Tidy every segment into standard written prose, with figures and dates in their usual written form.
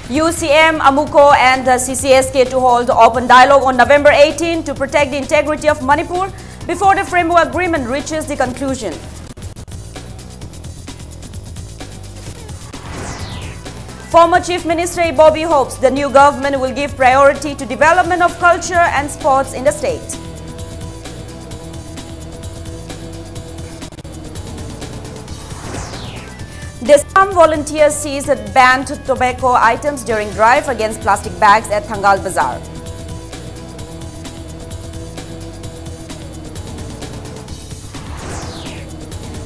UCM, AMUCO and the CCSK to hold open dialogue on November 18 to protect the integrity of Manipur before the framework agreement reaches the conclusion. Former Chief Minister Bobby hopes the new government will give priority to development of culture and sports in the state. Some volunteers seized banned tobacco items during drive against plastic bags at Thangal Bazaar.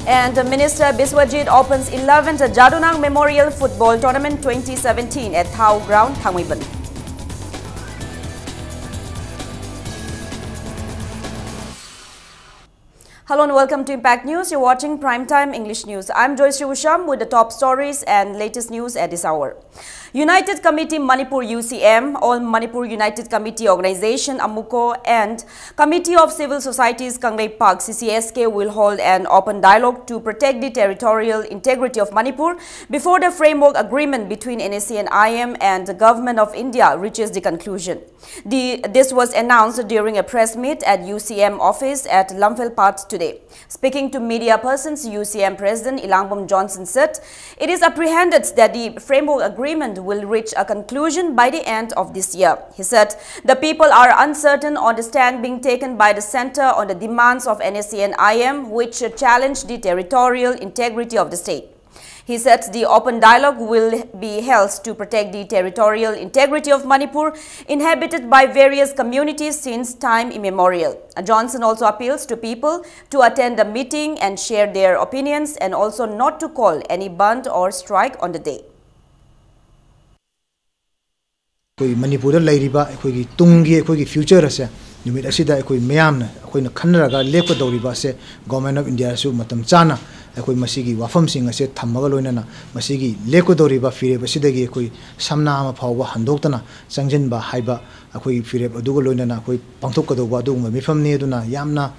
And Minister Biswajit opens 11th Jadunang Memorial Football Tournament 2017 at Thau Ground, Thangwiban. Hello and welcome to Impact News. You're watching Primetime English News. I'm Joyce Usham with the top stories and latest news at this hour. United Committee Manipur UCM, All Manipur United Committee Organization AMUCO and Committee of Civil Societies Kanglei Park CCSK will hold an open dialogue to protect the territorial integrity of Manipur before the framework agreement between NSC and IM and the Government of India reaches the conclusion. This was announced during a press meet at UCM office at Lamphel today. Speaking to media persons, UCM President Ilangbom Johnson said it is apprehended that the framework agreement will reach a conclusion by the end of this year. He said the people are uncertain on the stand being taken by the center on the demands of NSC and IM, which challenge the territorial integrity of the state. He said the open dialogue will be held to protect the territorial integrity of Manipur, inhabited by various communities since time immemorial. Johnson also appeals to people to attend the meeting and share their opinions and also not to call any band or strike on the day. Manipur lairiba akhoi tungi akhoi future ase numit asida akhoi mayamna akhoi na khanraga lepa doriba se Government of India su matam chana akhoi masigi wafam sing ase thammaga loinana masigi leko doriba fireb asidagi akhoi samna ama phawba handoktana changjinba haiba akhoi fireb aduga loinana akhoi pangthokkadoba adugma mifamni aduna yamna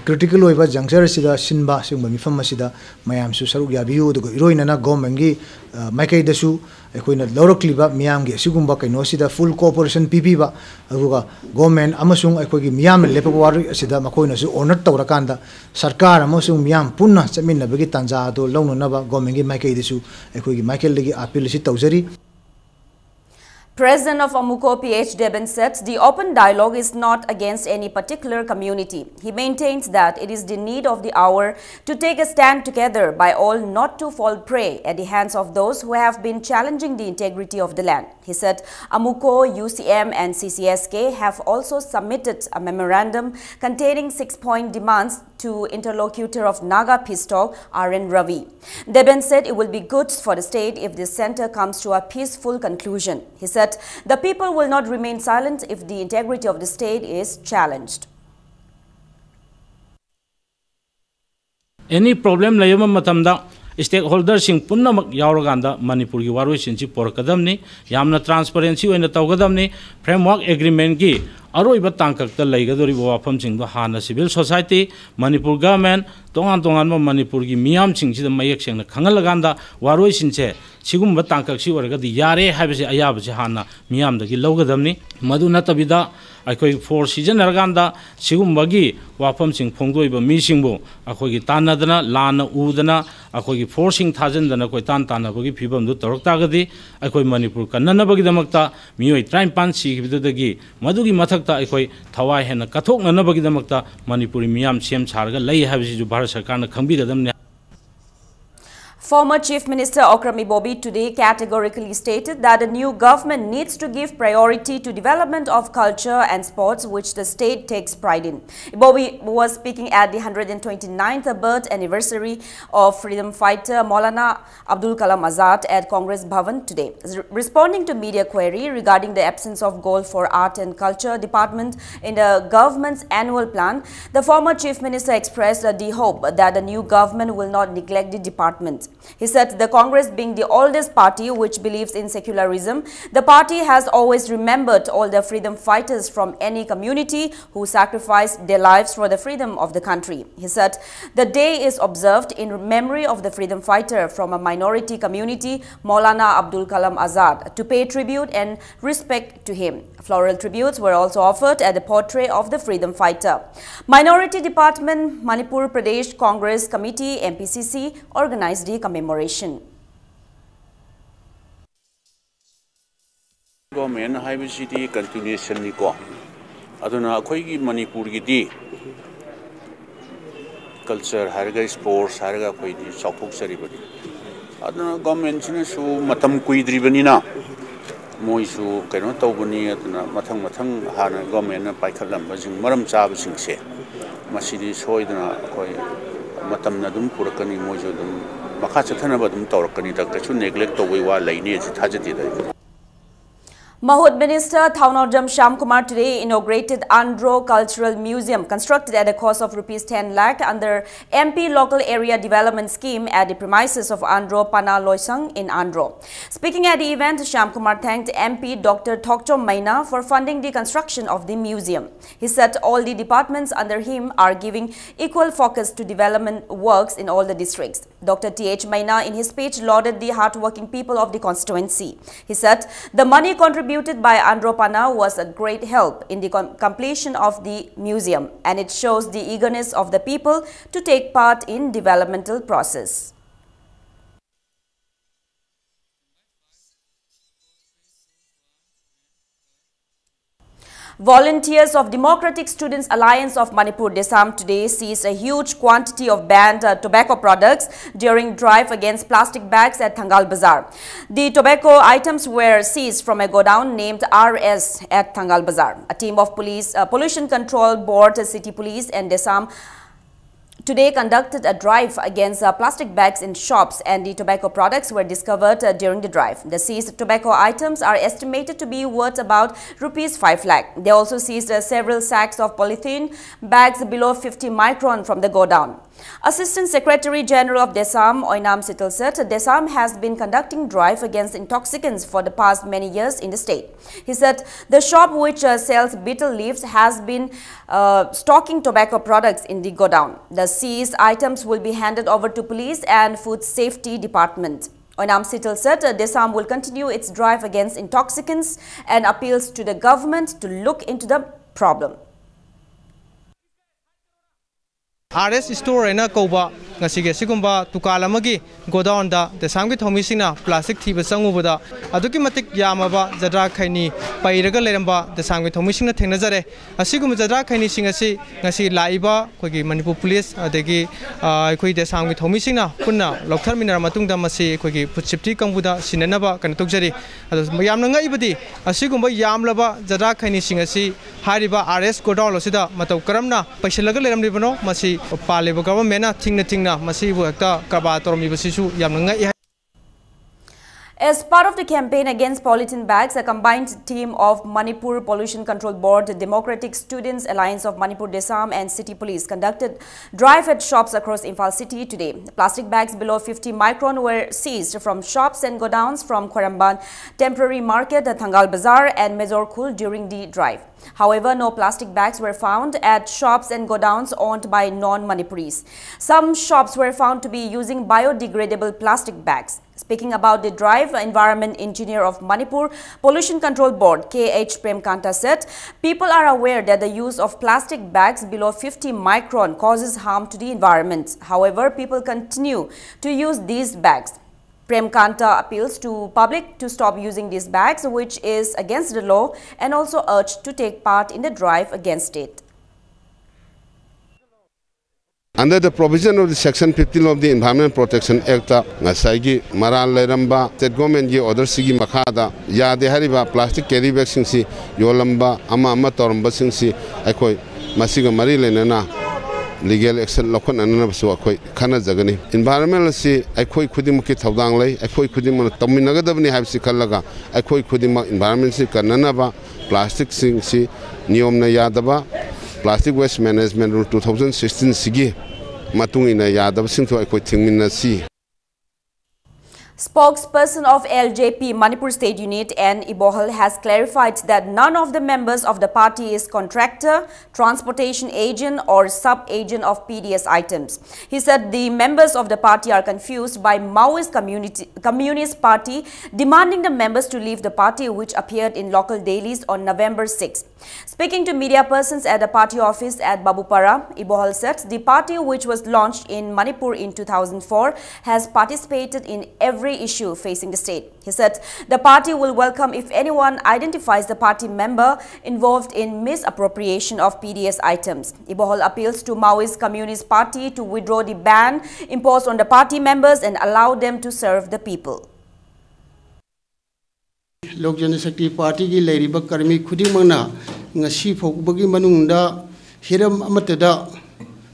critical over juncture sida sinba singba mifam asida mayam su saruk yabiu dugo iroinana government gi maikai dasu akoina lorokliba miyam gi sigumba kaino sida full cooperation pipiba aduga government amasung akoi gi miyam lepa war sida makoina su honor tawrakanda sarkar amasung miyam punna chaminna bagi tanja do lawno naba government gi maikai dasu akoi gi michael legi appeal si tawjari. President of AMUCO PH Deben said the open dialogue is not against any particular community. He maintains that it is the need of the hour to take a stand together by all not to fall prey at the hands of those who have been challenging the integrity of the land. He said AMUCO, UCM and CCSK have also submitted a memorandum containing 6-point demands to interlocutor of Naga Peace Talk, R.N. Ravi. Deben said it will be good for the state if the center comes to a peaceful conclusion. He said the people will not remain silent if the integrity of the state is challenged. Any problem layama matamda stakeholders sing punnamak yauraganda Manipur gi waroi sinchi porkadamni yamna transparency oina tawgadamni framework agreement gi aroiba tangkakta laigadori wafam singdo hana civil society Manipur government tongan Manipur gi miyam singsi mayak sengna khangalaganda waroi sinche sigumba tangkaksi waragadi yare habise ayabase hana miyam dagi lawgadamni madu natabida akoi for season arganda sigumbagi wafam sing phongdoiba mi singbo akoi gi tanadana lana udana akoi gi forcing thajandana koi tanabagi phibam du toroktagadi akoi Manipur kannanabagi damakta mioi 35 sigibidagi madugi mathakta akoi thawai hena kathoknanabagi damakta Manipuri miyam sem sarga lai habisi ju Bharat Sarkar na khangbigadamne. Former Chief Minister Okrami Bobby today categorically stated that the new government needs to give priority to development of culture and sports, which the state takes pride in. Bobby was speaking at the 129th birth anniversary of freedom fighter Maulana Abdul Kalam Azad at Congress Bhavan today. Responding to media query regarding the absence of goal for art and culture department in the government's annual plan, the former Chief Minister expressed the hope that the new government will not neglect the department. He said the Congress being the oldest party which believes in secularism, the party has always remembered all the freedom fighters from any community who sacrificed their lives for the freedom of the country. He said the day is observed in memory of the freedom fighter from a minority community, Maulana Abdul Kalam Azad, to pay tribute and respect to him. Floral tributes were also offered at the portrait of the freedom fighter. Minority Department, Manipur Pradesh Congress Committee, MPCC, organized the commemoration. Government Highway City continuation niko. Aduna akhoi Manipur gidi culture harga sports harga akhoi di chauphok sari bani. Aduna government sine su matam kuidri bani na. Moi su kaino tawbani aduna mathang hana government na paikhalam bajing maram chaba singse. Masidi soiduna akhoi matam na dum purakani moi jo dum makha chathana badum tawrakani da kachu neglect tawai wa laini ji thajati da. Mahud Minister Thaunawjam Shyam Kumar today inaugurated Andhro Cultural Museum constructed at a cost of Rs 10 lakh under MP Local Area Development Scheme at the premises of Andhro Pana Loisang in Andhro. Speaking at the event, Shyam Kumar thanked MP Dr. Thokchom Maina for funding the construction of the museum. He said all the departments under him are giving equal focus to development works in all the districts. Dr. T.H. Maina in his speech lauded the hardworking people of the constituency. He said the money contributed by Andhro Pana was a great help in the completion of the museum, and it shows the eagerness of the people to take part in developmental process. Volunteers of Democratic Students Alliance of Manipur Desam today seized a huge quantity of banned tobacco products during drive against plastic bags at Thangal Bazar. The tobacco items were seized from a godown named RS at Thangal Bazar. A team of police, Pollution Control Board, City Police and Desam today conducted a drive against plastic bags in shops, and the tobacco products were discovered during the drive. The seized tobacco items are estimated to be worth about Rs 5 lakh. They also seized several sacks of polythene bags below 50 micron from the godown. Assistant Secretary General of Desam, Oinam Sital said Desam has been conducting drive against intoxicants for the past many years in the state. He said the shop which sells betel leaves has been stocking tobacco products in the godown. The seized items will be handed over to police and food safety department. Oinam Sital said Desam will continue its drive against intoxicants and appeals to the government to look into the problem. RS store ena koba ngasige sigumba tukalamagi godown da Desamgi thomisina plastic thiba sangubada aduki matik yamaba jadra khaini pairaga leramba Desamgi thomisina thengnajare asigum jadra khaini singasi ngasi laiba khogi Manipur police adegi khoi Desamgi thomisina punna lokthar matungda masi khogi putsipti kangbuda sinanaba kan tukjari adu yamna ngaibadi asigumba yamlaba jadra khaini singasi hariba RS godown losida matau karamna paisalaga leramlibano masi Paleba government tingna masibu hekta karba toromi basisu yamna ngai. As part of the campaign against polythene bags, a combined team of Manipur Pollution Control Board, Democratic Students Alliance of Manipur Desam and City Police conducted drive at shops across Imphal city today. Plastic bags below 50 micron were seized from shops and godowns from Kwaramban Temporary Market, Thangal Bazar and Mezorkhul during the drive. However, no plastic bags were found at shops and godowns owned by non-Manipuris. Some shops were found to be using biodegradable plastic bags. Speaking about the drive, Environment Engineer of Manipur Pollution Control Board, K.H. Premkanta said, people are aware that the use of plastic bags below 50 micron causes harm to the environment. However, people continue to use these bags. Premkanta appeals to public to stop using these bags, which is against the law, and also urged to take part in the drive against it. Under the provision of the Section 15 of the Environment Protection Act, Nasaigi, Maral Leramba, State Government order Sigi Makada, Yade Hariba, plastic carry bags singsi, Yolamba, Ama Toramba singsi, Akoi, Masiga Marilena, legal action Lokon and Nabsu, Kana Zagani. Environmental see, Akoi Kudimuki Taudanglay, Akoi Kudim Tominagadavni have Sikalaga, Akoi Kudima Environment Sikananaba, plastic singsi, Niomna Yadaba. Plastic Waste Management Rule 2016 Sigi Matungina Yadab Sinto Equating Minasi. Spokesperson of LJP Manipur State Unit N. Ibohal has clarified that none of the members of the party is contractor, transportation agent or sub-agent of PDS items. He said the members of the party are confused by Maoist Communist Party demanding the members to leave the party, which appeared in local dailies on November 6. Speaking to media persons at the party office at Babupara, Ibohal said the party, which was launched in Manipur in 2004, has participated in every issue facing the state. He said the party will welcome if anyone identifies the party member involved in misappropriation of PDS items. Ibohal appeals to Maoist Communist Party to withdraw the ban imposed on the party members and allow them to serve the people. Lok Janashakti Party ki lairiba karmi khudimangna ngasi phokbagi manungda hiram amatada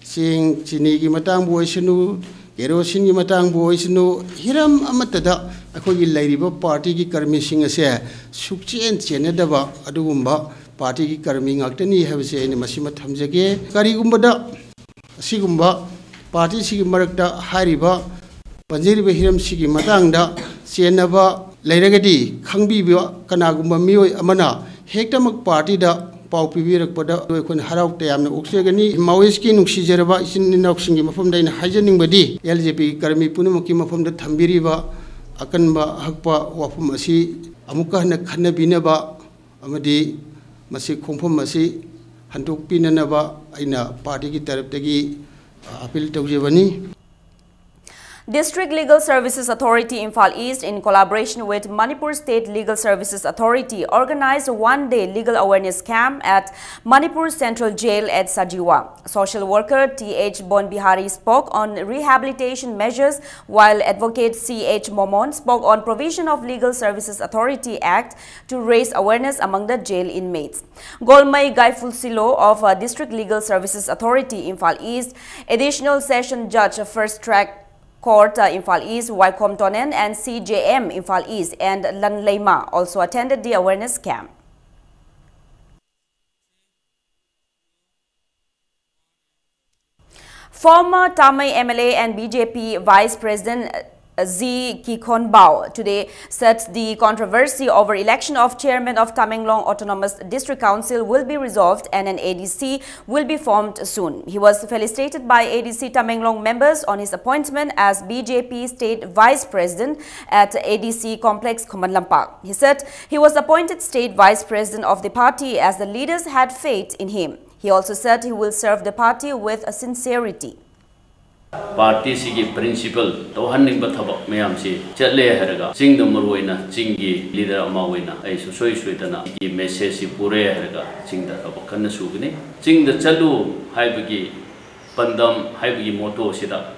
sing chini ki matang boisinu kerosene ki matang boisinu hiram amatada akhoi lairiba party ki karmi sing ase sukchen chenedaba adugumba party ki karmi ngaktani habse ni masima thamjage karigumbada sigumba party sigi marakta hariba panjiriba hiram sigi matangda chenaba Lairagadi, Kangbi, Kanagumba Mio Amana, Hectamak party da Paupi Pada, Kun Harau Tam, Oxegani, Maoiski, Nuxijeraba, Sinoxing from the Hygienic Badi, LJP, Karmi Punumukima from the Tambiriva, Akanba, Hakpa, Wafumasi, Amuka Kanabinaba, Amadi, Masi Kumpumasi, Hantuk Pinanaba, Ina party Taraptagi, Apil Togivani. District Legal Services Authority Imphal East, in collaboration with Manipur State Legal Services Authority, organized a one-day legal awareness camp at Manipur Central Jail at Sajiwa. Social worker T.H. Bonbihari spoke on rehabilitation measures, while advocate C.H. Momon spoke on provision of Legal Services Authority Act to raise awareness among the jail inmates. Golmai Gaifulsilo of District Legal Services Authority Imphal East, Additional Session Judge First Track Court Imphal East, Waikom Tonen and CJM Imphal East and Lanleima also attended the awareness camp. Former Tamai MLA and BJP Vice President Z. Kikhon Bao today said the controversy over election of chairman of Tamenglong Autonomous District Council will be resolved and an ADC will be formed soon. He was felicitated by ADC Tamenglong members on his appointment as BJP State Vice President at ADC Complex Kumanlampak. He said he was appointed State Vice President of the party as the leaders had faith in him. He also said he will serve the party with a sincerity. Party sigi principle to hanning bathabak mayam si chatle heraga sing the maruina singi leader amawina ai so soi suitana ki message si pure heraga sing da tabak kan sugni sing the chalu haibagi pandam haibagi moto sida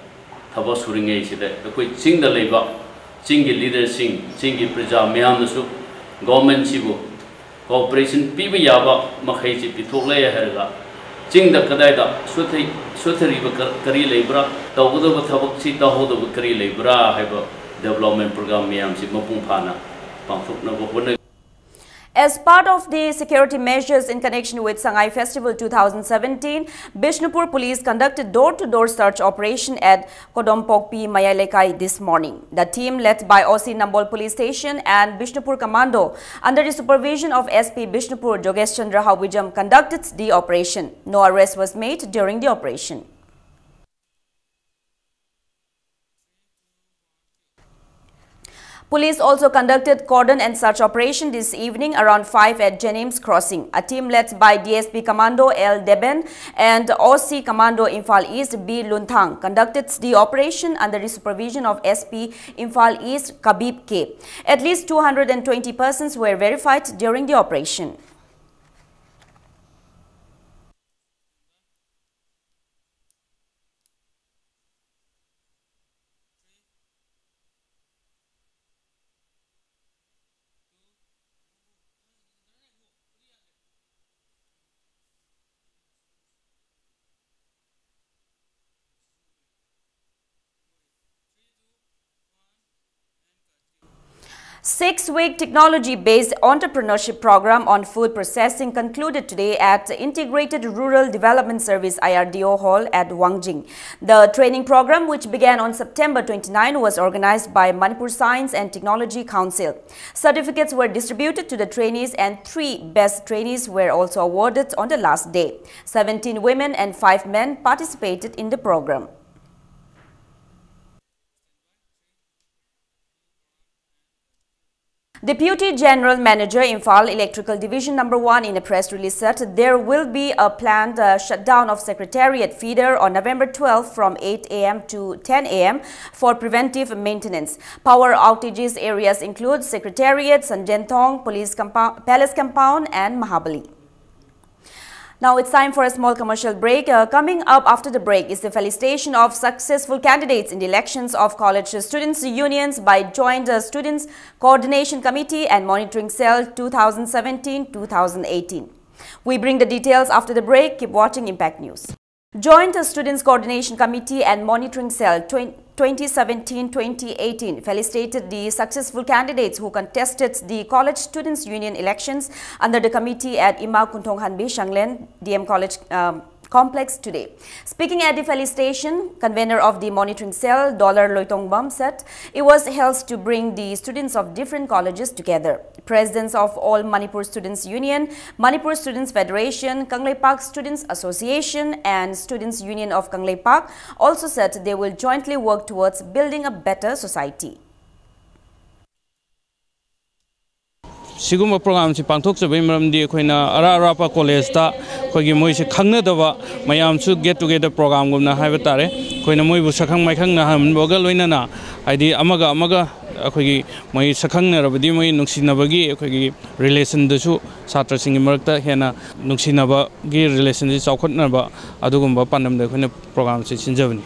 thaba suringe sida koi sing the leba singi leader singi praja mayam su government sibu cooperation piba yaba makhai si pithokle heraga Jing the Kadaida, Sutari Kari Labra, Tawada Tabaki, Tahoda Kari Labra, have a development program, Miamsi Mapumpana, Pamfuk. As part of the security measures in connection with Sangai Festival 2017, Bishnupur Police conducted door-to-door search operation at Kodompokpi Mayalekai this morning. The team, led by OC Nambol Police Station and Bishnupur Commando, under the supervision of SP Bishnupur Jogesh Chandra Hawijam, conducted the operation. No arrest was made during the operation. Police also conducted cordon and search operation this evening around 5 at Jenims Crossing. A team led by DSP Commando L. Deben and OC Commando Imphal East B. Lunthang conducted the operation under the supervision of SP Imphal East Kabib K. At least 220 persons were verified during the operation. 6-week technology-based entrepreneurship program on food processing concluded today at Integrated Rural Development Service IRDO Hall at Wangjing. The training program, which began on September 29, was organized by Manipur Science and Technology Council. Certificates were distributed to the trainees and 3 best trainees were also awarded on the last day. 17 women and 5 men participated in the program. Deputy General Manager, Imphal Electrical Division No. 1 in a press release said there will be a planned shutdown of Secretariat feeder on November 12 from 8 a.m. to 10 a.m. for preventive maintenance. Power outages areas include Secretariat, Sanjentong, Palace Compound and Mahabali. Now it's time for a small commercial break. Coming up after the break is the felicitation of successful candidates in the elections of college students' unions by Joint Students Coordination Committee and Monitoring Cell 2017-2018. We bring the details after the break. Keep watching Impact News. Joint Students Coordination Committee and Monitoring Cell 2017-2018 felicitated the successful candidates who contested the College Students' Union elections under the committee at Ima Kunthong Hanbi Shanglen DM College Complex today. Speaking at the felicitation, convener of the monitoring cell, Dollar Loitongbam, said it was held to bring the students of different colleges together. Presidents of all Manipur Students' Union, Manipur Students' Federation, Kangleipak Students' Association and Students' Union of Kangleipak also said they will jointly work towards building a better society. Siguma program si pangthok chabai maramdi khoina ara arapa college ta khogi moi se khangna dawa mayam chu get together program gumna haiba tare khoina moi bu sakhang mai khangna ham boga loina na haidi amaga khogi moi sakhang na rabadi moi nungsinabagi khogi relation da chu satra sing marakta hena nungsinaba gi relation ji chaukhotna ba adugumba panam da khoina program si sinjabani.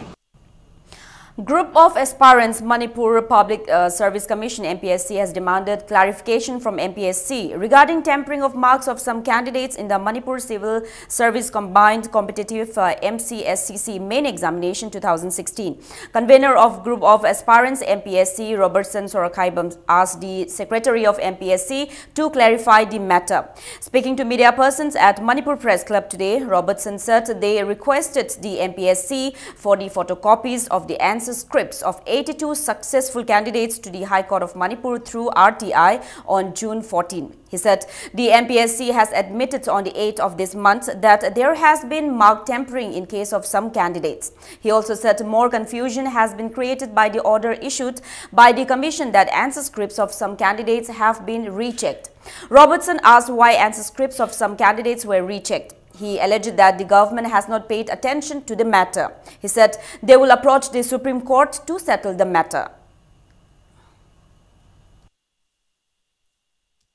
Group of aspirants Manipur Public Service Commission MPSC has demanded clarification from MPSC regarding tampering of marks of some candidates in the Manipur Civil Service Combined Competitive MCSCC Main Examination 2016. Convener of Group of Aspirants MPSC Robertson Sorakaibam asked the Secretary of MPSC to clarify the matter. Speaking to media persons at Manipur Press Club today, Robertson said they requested the MPSC for the photocopies of the answer scripts of 82 successful candidates to the High Court of Manipur through RTI on June 14. He said the MPSC has admitted on the 8th of this month that there has been mark tampering in case of some candidates. He also said more confusion has been created by the order issued by the Commission that answer scripts of some candidates have been rechecked. Robertson asked why answer scripts of some candidates were rechecked. He alleged that the government has not paid attention to the matter. He said they will approach the Supreme Court to settle the matter.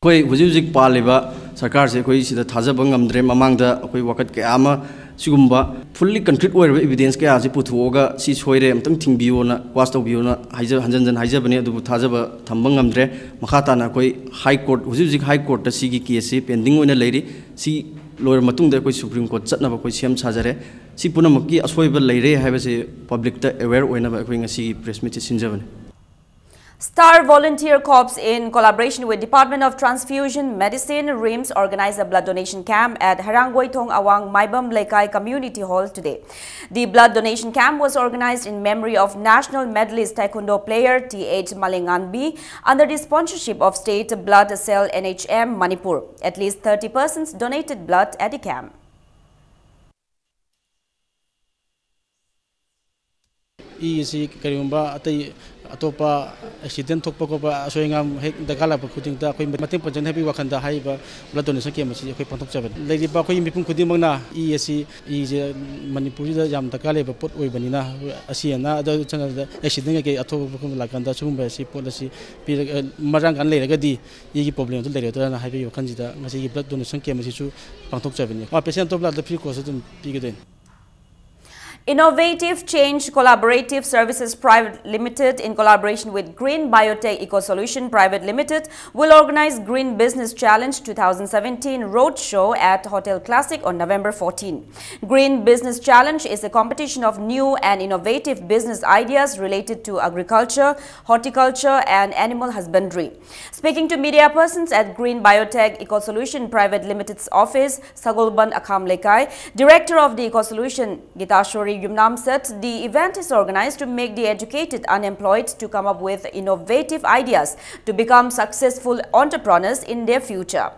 Koi wujik paliba sarkar se koi sida thajaba ngamdre mamangda koi wakat ke ama sigumba fully concrete evidence ke aji puthuoga si soire amtang thingbiona was tawbiona haija hanjanjan haija bane adu thajaba thambang ngamdre makhata na koi high court wujik high court ta sigi case pending oina leiri si lawyer matung da koi Supreme Court chatna ba koi sem sajare si punamaki asoiba leire haibase public ta aware oina ba koi ngasi press meet sinjabane. Star Volunteer Corps, in collaboration with Department of Transfusion Medicine, RIMS, organized a blood donation camp at Harangoi Thong Awang Maibam Lekai Community Hall today. The blood donation camp was organized in memory of national medalist taekwondo player T.H. Malinganbi under the sponsorship of State Blood Cell NHM Manipur. At least 30 persons donated blood at the camp. Atopa accident thokpa ko ba soingam hek dakala pa khuting ta koi mating panjan habi wakhanda haiba blood donation ke masi koi panthok chaban leiri ba koi mipum khuding mangna esi je manipuri da jam dakale ba pot oi banina asiana da chana da accident ke athopa ko lakanda chumba si policy pir marang kan leiraga di gi problem to leire to na haibi wakhanji da ngasi blood donation ke masi chu panthok chaban patient to blood free course tum pigeden. Innovative Change Collaborative Services Private Limited, in collaboration with Green Biotech Eco-Solution Private Limited, will organize Green Business Challenge 2017 Roadshow at Hotel Classic on November 14. Green Business Challenge is a competition of new and innovative business ideas related to agriculture, horticulture, and animal husbandry. Speaking to media persons at Green Biotech Eco-Solution Private Limited's office, Sagolban Akham Lekai, Director of the Eco-Solution, Gitashwari Yumnam, said the event is organized to make the educated unemployed to come up with innovative ideas to become successful entrepreneurs in their future.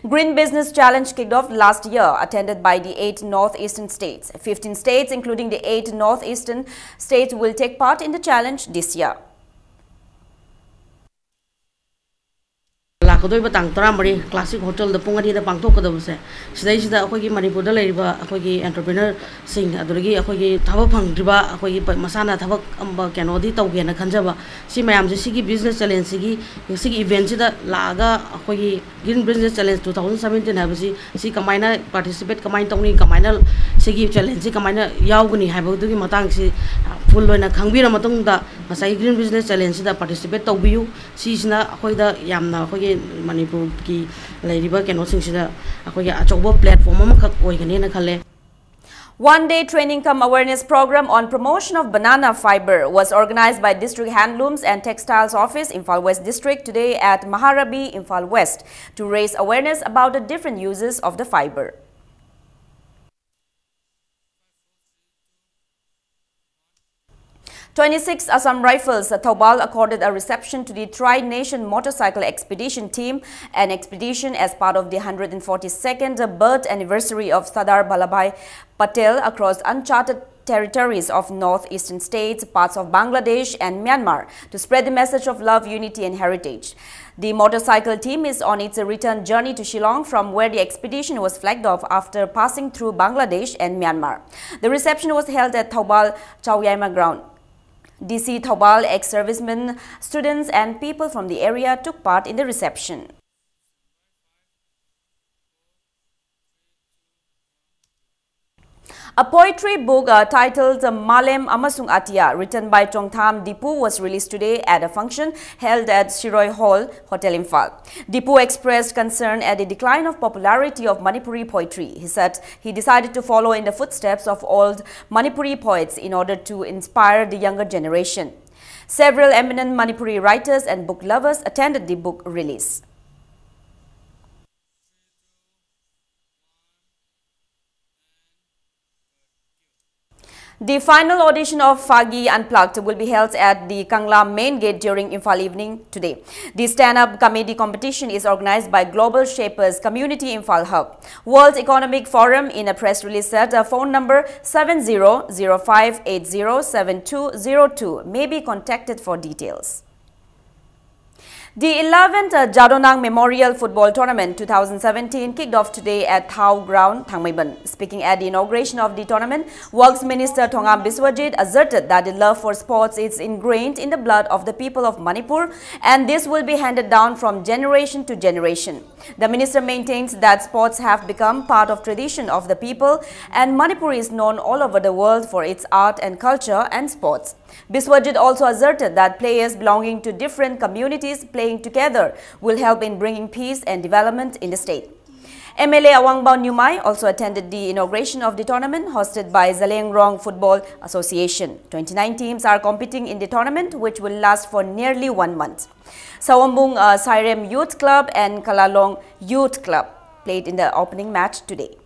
Green Business Challenge kicked off last year, attended by the 8 northeastern states. 15 states, including the 8 northeastern states, will take part in the challenge this year. Classic Hotel the Pungadi the Pangtokadose. Stage the Akogi Manipur Akogi entrepreneur sing Adogi Akogi Tavapang Driba Akogi Masana Tavak Canodi Togi and Kanjava. See my Sigi Business Challenge Sigi events the Laga Akogi Green Business Challenge 2017 Habasi, see Kamina participate Kamai Tony Kaminal Sigi Challenge, Kamina Yauguni Habugi Matangsi full when a Kangvira Matunda, Masai Green Business Challenge that participate Tobiu, Sisna Akoida Yamna Akogi Manipur ki lairiba keno singsida akoya achobo platform amakak oigani khale. One-day training cum awareness program on promotion of banana fiber was organized by District Handlooms and Textiles Office, Imphal West District, today at Maharabi, Imphal West, to raise awareness about the different uses of the fiber. 26 Assam Rifles, Thobal accorded a reception to the Tri-Nation Motorcycle Expedition Team, an expedition as part of the 142nd birth anniversary of Sardar Vallabhbhai Patel across uncharted territories of northeastern states, parts of Bangladesh and Myanmar to spread the message of love, unity and heritage. The motorcycle team is on its return journey to Shillong, from where the expedition was flagged off after passing through Bangladesh and Myanmar. The reception was held at Thobal Chauyaima ground. DC Thobal, ex-servicemen, students and people from the area took part in the reception. A poetry book titled Malem Amasung Atia, written by Chongtham Dipu, was released today at a function held at Shiroi Hall, Hotel Imphal. Dipu expressed concern at the decline of popularity of Manipuri poetry. He said he decided to follow in the footsteps of old Manipuri poets in order to inspire the younger generation. Several eminent Manipuri writers and book lovers attended the book release. The final audition of Fagi Unplugged will be held at the Kangla main gate during Imphal evening today. The stand-up comedy competition is organized by Global Shapers Community Imphal Hub. World Economic Forum, in a press release, said a phone number 7005807202 may be contacted for details. The 11th Jadonang Memorial Football Tournament 2017 kicked off today at Thau Ground, Thangmaiban. Speaking at the inauguration of the tournament, Works Minister Thongam Biswajit asserted that the love for sports is ingrained in the blood of the people of Manipur, and this will be handed down from generation to generation. The minister maintains that sports have become part of tradition of the people, and Manipur is known all over the world for its art and culture and sports. Biswajit also asserted that players belonging to different communities playing together will help in bringing peace and development in the state. MLA Awangbao Nyumai also attended the inauguration of the tournament hosted by Zalengrong Football Association. 29 teams are competing in the tournament, which will last for nearly 1 month. Sawambung Sairem Youth Club and Kalalong Youth Club played in the opening match today.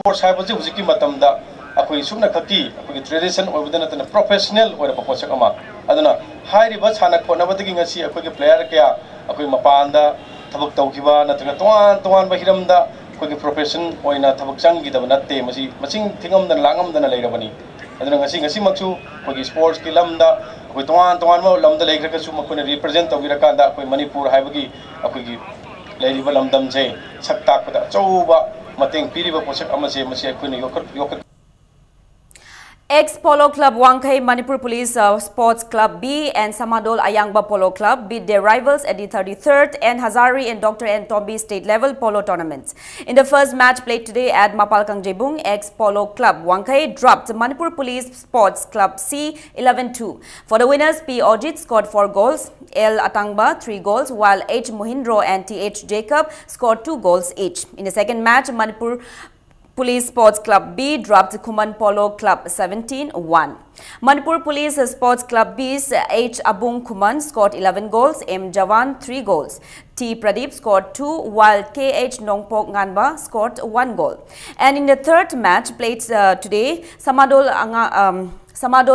Sports हाइबजे हुजिकी मतमदा अखोई सुना खकी अखोई tradition ओबदन तन professional ओर पोचक अमा अदना हाइरिबा साना खोनबदगी ngasi अखोई player कया अखोई मपानदा थबक तौखिबा नत्रगा तोवान तोवान बहिरमदा अखोई प्रोफेशन ओइना थबक चंगी दब नत्ते मसी मसिंग थिंगमदन लांगमदन लेरबनी अदना ngasi मक्सु अखोई स्पोर्ट्स की लमदा अखोई तोवान तोवान म लमदा लेखरकसु मखोने रिप्रेजेंट तौगिरकांदा अखोई मणिपुर हाइबगी अखोई लेरिबा लमदम जे सकताकदा चौबा Ex-Polo Club Wangkai Manipur Police Sports Club B and Samadol Ayangba Polo Club beat their rivals at the 33rd and Hazari and Dr. N. Tombi state level polo tournaments. In the first match played today at Mapalkang Jebung, ex-Polo Club Wangkai dropped Manipur Police Sports Club C 11-2. For the winners, P. Ojit scored 4 goals, L. Atangba 3 goals, while H. Mohindro and T.H. Jacob scored 2 goals each. In the second match, Manipur Police Sports Club B dropped Kuman Polo Club 17-1. Manipur Police Sports Club B's H. Abung Kuman scored 11 goals, M. Jawan 3 goals. T. Pradeep scored 2, while K.H. Nongpok Nganba scored 1 goal. And in the third match played today, Samadol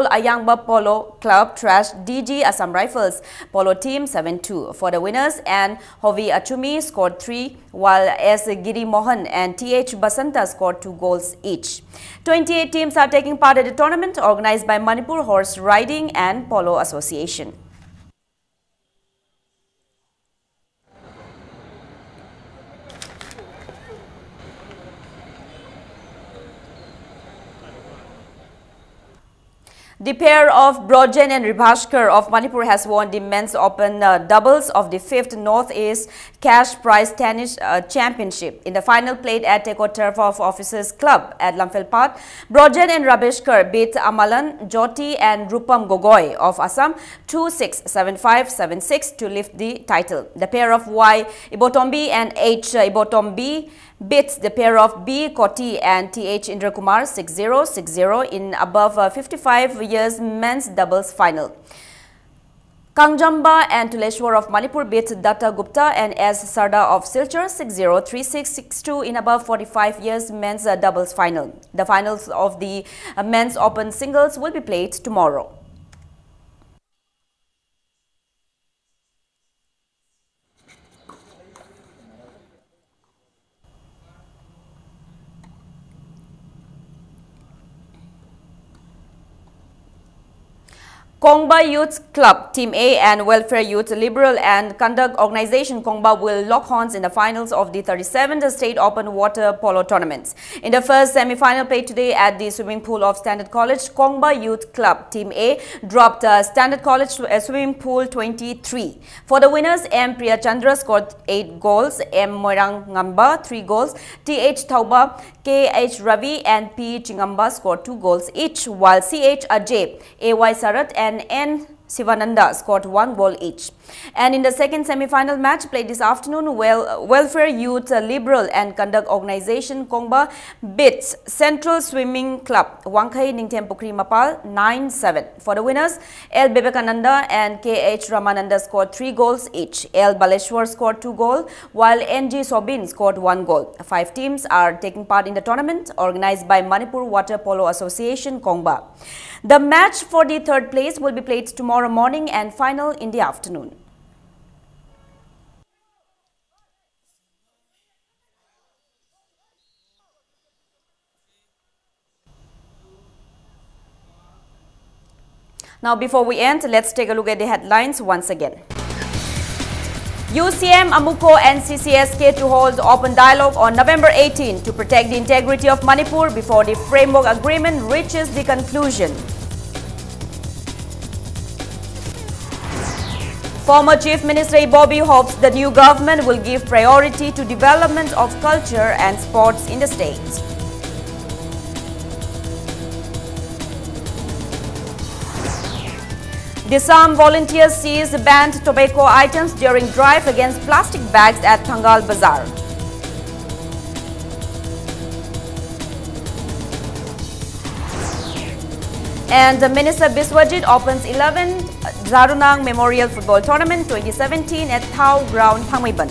Ayangba Polo Club trashed DG Assam Rifles Polo Team 7-2 for the winners, and Hovi Achumi scored 3, while S. Giri Mohan and T.H. Basanta scored 2 goals each. 28 teams are taking part at the tournament organized by Manipur Horse Riding and Polo Association. The pair of Brojen and Ribhashkar of Manipur has won the Men's Open doubles of the 5th Northeast Cash Prize Tennis Championship. In the final played at Teko Turf of Officers Club at Lamphel-Pat, Brojen and Ribhashkar beat Amalan, Jyoti and Rupam Gogoi of Assam 2-6, 7-5, 7-6 to lift the title. The pair of Y. Ibotombi and H. Ibotombi beat the pair of B. Koti and T.H. Indrakumar 6-0, 6-0 in above 55 years men's doubles final. Kangjamba and Tuleshwar of Manipur beat Datta Gupta and S. Sarda of Silchar 6-0, 3-6, 6-2 in above 45 years men's doubles final. The finals of the men's open singles will be played tomorrow. Kongba Youth Club Team A and Welfare Youth Liberal and Conduct Organization Kongba will lock horns in the finals of the 37th State Open Water Polo Tournaments. In the first semi-final played today at the swimming pool of Standard College, Kongba Youth Club Team A dropped Standard College Swimming Pool 23. For the winners, M. Priya Chandra scored 8 goals, M. Moirang Ngamba 3 goals, T.H. Tauba, K.H. Ravi and P. Chingamba scored 2 goals each, while C.H. Ajay, A.Y. Sarat and N. Sivananda scored 1 goal each. And in the second semi-final match played this afternoon, Welfare Youth Liberal and Conduct Organization Kongba beats Central Swimming Club Wangkai Ningthempukri Mapal 9-7. For the winners, L. Bebekananda and K.H. Ramananda scored 3 goals each. L. Baleshwar scored 2 goals, while N.G. Sobin scored 1 goal. 5 teams are taking part in the tournament organized by Manipur Water Polo Association Kongba. The match for the third place will be played tomorrow morning and final in the afternoon. Now, before we end, let's take a look at the headlines once again. UCM, Amuko and CCSK to hold open dialogue on November 18 to protect the integrity of Manipur before the framework agreement reaches the conclusion. Former Chief Minister Bobby hopes the new government will give priority to development of culture and sports in the state. Disarm volunteers seize banned tobacco items during drive against plastic bags at Thangal Bazaar. And Minister Biswajit opens 11th Zarunang Memorial Football Tournament 2017 at Thau Ground, Phangmeiban.